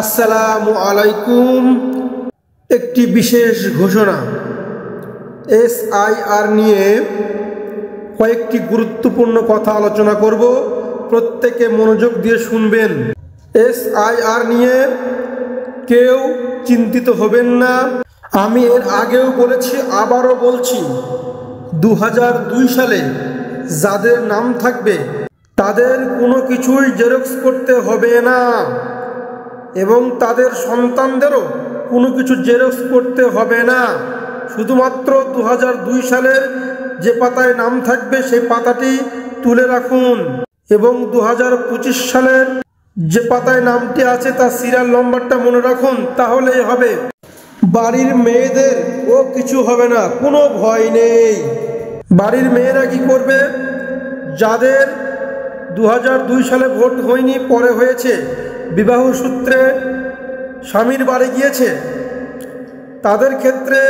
আসসালামু আলাইকুম। একটি বিশেষ ঘোষণা, SIR নিয়ে কয়েকটি গুরুত্বপূর্ণ কথা আলোচনা করব, প্রত্যেকে মনোযোগ দিয়ে শুনবেন। SIR নিয়ে কেউ চিন্তিত হবেন না। আমি এর আগেও বলেছি, আবারও বলছি, 2002 সালে যাদের নাম থাকবে তাদের কোনো কিছুই জেরক্স করতে হবে না এবং তাদের সন্তানদেরও কোনো কিছু জেরক্স করতে হবে না। শুধুমাত্র 2002 সালের যে পাতায় নাম থাকবে সেই পাতাটি তুলে রাখুন এবং 2025 সালের যে পাতায় নামটি আছে তার সিরিয়াল নম্বরটা মনে রাখুন, তাহলেই হবে। বাড়ির মেয়েদের ও কিছু হবে না, কোনো ভয় নেই। বাড়ির মেয়েরা কি করবে? যাদের 2002 সালে ভোট হয়নি, পরে হয়েছে, বিবাহ সূত্রে স্বামীর বাড়ি গিয়েছে, তাদের ক্ষেত্রে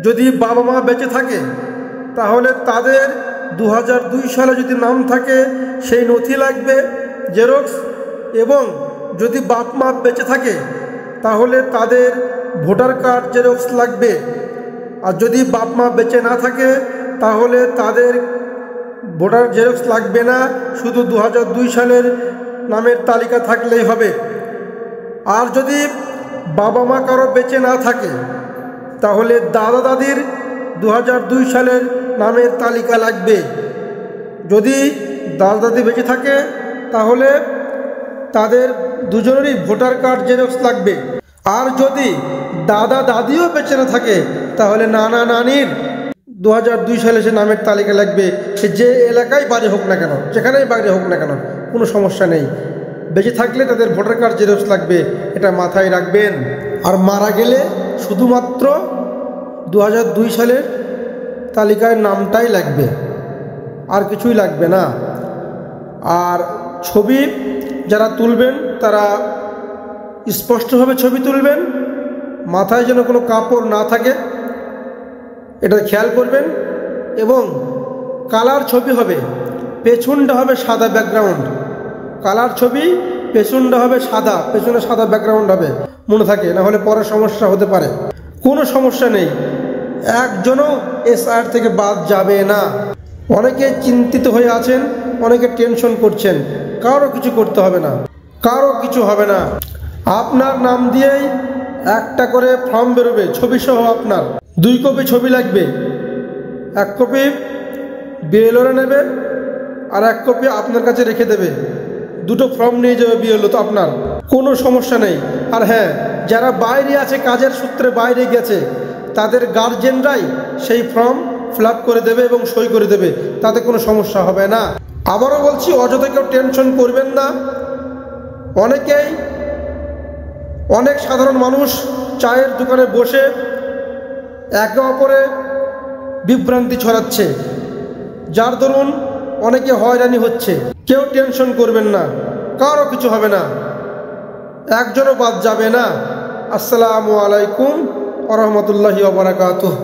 যদি বাবা মা বেঁচে থাকে তাহলে তাদের 2002 সালে যদি নাম থাকে সেই নথি লাগবে জেরক্স, এবং যদি বাপ মা বেঁচে থাকে তাহলে তাদের ভোটার কার্ড জেরক্স লাগবে। আর যদি বাপ মা বেঁচে না থাকে তাহলে তাদের ভোটার জেরক্স লাগবে না, শুধু 2002 সালের নামের তালিকা থাকলেই হবে। আর যদি বাবা মা কারো বেঁচে না থাকে তাহলে দাদা দাদির 2002 সালের নামের তালিকা লাগবে। যদি দাদা দাদি বেঁচে থাকে তাহলে তাদের দুজনেরই ভোটার কার্ড জেরক্স লাগবে। আর যদি দাদা দাদিও বেঁচে না থাকে তাহলে নানা নানির 2002 সালে সে নামের তালিকা লাগবে। সে যে এলাকায় বাড়ি হোক না কেন, যেখানেই বাড়ি হোক না কেন, কোনো সমস্যা নেই। বেঁচে থাকলে তাদের ভোটার কার্ড জেরক্স লাগবে, এটা মাথায় রাখবেন। আর মারা গেলে শুধুমাত্র 2002 সালের তালিকায় নামটাই লাগবে, আর কিছুই লাগবে না। আর ছবি যারা তুলবেন তারা স্পষ্টভাবে ছবি তুলবেন, মাথায় যেন কোনো কাপড় না থাকে, এটা খেয়াল করবেন। এবং কালার ছবি হবে, পেছনটা হবে সাদা ব্যাকগ্রাউন্ড। কালার ছবি, পেছনটা হবে সাদা, পেছনে সাদা ব্যাকগ্রাউন্ড হবে, মনে থাকে, না হলে পরে সমস্যা হতে পারে। কোনো সমস্যা নেই, একজনও SIR থেকে বাদ যাবে না। অনেকে চিন্তিত হয়ে আছেন, অনেকে টেনশন করছেন, কারো কিছু করতে হবে না, কারো কিছু হবে না। আপনার নাম দিয়েই একটা করে ফর্ম বেরোবে, ছবি সহ। আপনার 2 কপি ছবি লাগবে, 1 কপি BLO নেবে আর 1 কপি আপনার কাছে রেখে দেবে। 2টো ফর্ম নিয়ে যাবে BLO, তো আপনার কোনো সমস্যা নেই। আর হ্যাঁ, যারা বাইরে আছে, কাজের সূত্রে বাইরে গেছে, তাদের গার্জেনরাই সেই ফর্ম ফিল আপ করে দেবে এবং সই করে দেবে, তাতে কোনো সমস্যা হবে না। আবারও বলছি, অযথা কেউ টেনশন করবেন না। অনেক সাধারণ মানুষ চায়ের দোকানে বসে একে অপরে বিভ্রান্তি ছড়াচ্ছে, যার দরুন অনেকে হয়রানি হচ্ছে। কেউ টেনশন করবেন না, কারো কিছু হবে না, একজনও বাদ যাবে না। আসসালামু আলাইকুম ওয়া রাহমাতুল্লাহি ওয়া বারাকাতুহু।